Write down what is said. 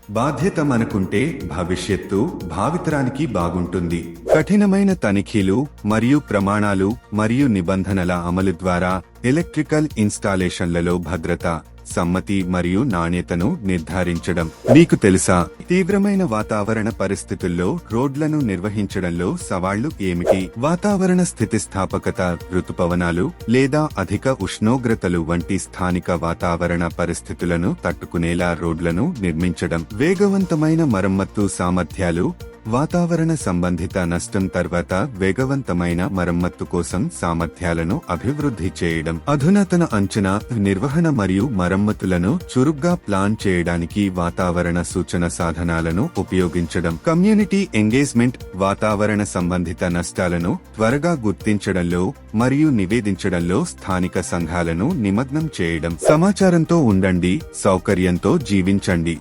బాధ్యత మనకుంటే భవిష్యత్తు భావితరానికి బాగుంటుంది. కఠినమైన తనిఖీలు మరియు ప్రమాణాలు మరియు నిబంధనల అమలు ద్వారా ఎలక్ట్రికల్ ఇన్స్టాలేషన్లలో భద్రత, సమ్మతి మరియు నాణ్యతను నిర్ధారించడం. మీకు తెలుసా, తీవ్రమైన వాతావరణ పరిస్థితుల్లో రోడ్లను నిర్వహించడంలో సవాళ్లు ఏమిటి? వాతావరణ స్థితిస్థాపకత, ఋతుపవనాలు లేదా అధిక ఉష్ణోగ్రతలు వంటి స్థానిక వాతావరణ పరిస్థితులను తట్టుకునేలా రోడ్లను నిర్మించడం. వేగవంతమైన మరమ్మత్తు సామర్థ్యాలు, వాతావరణ సంబంధిత నష్టం తర్వాత వేగవంతమైన మరమ్మత్తు కోసం సామర్థ్యాలను అభివృద్ధి చేయడం. అధునాతన అంచనా, నిర్వహణ మరియు మరమ్మతులను చురుగ్గా ప్లాన్ చేయడానికి వాతావరణ సూచన సాధనాలను ఉపయోగించడం. కమ్యూనిటీ ఎంగేజ్మెంట్, వాతావరణ సంబంధిత నష్టాలను త్వరగా గుర్తించడంలో మరియు నివేదించడంలో స్థానిక సంఘాలను నిమగ్నం చేయడం. సమాచారంతో ఉండండి, సౌకర్యంతో జీవించండి.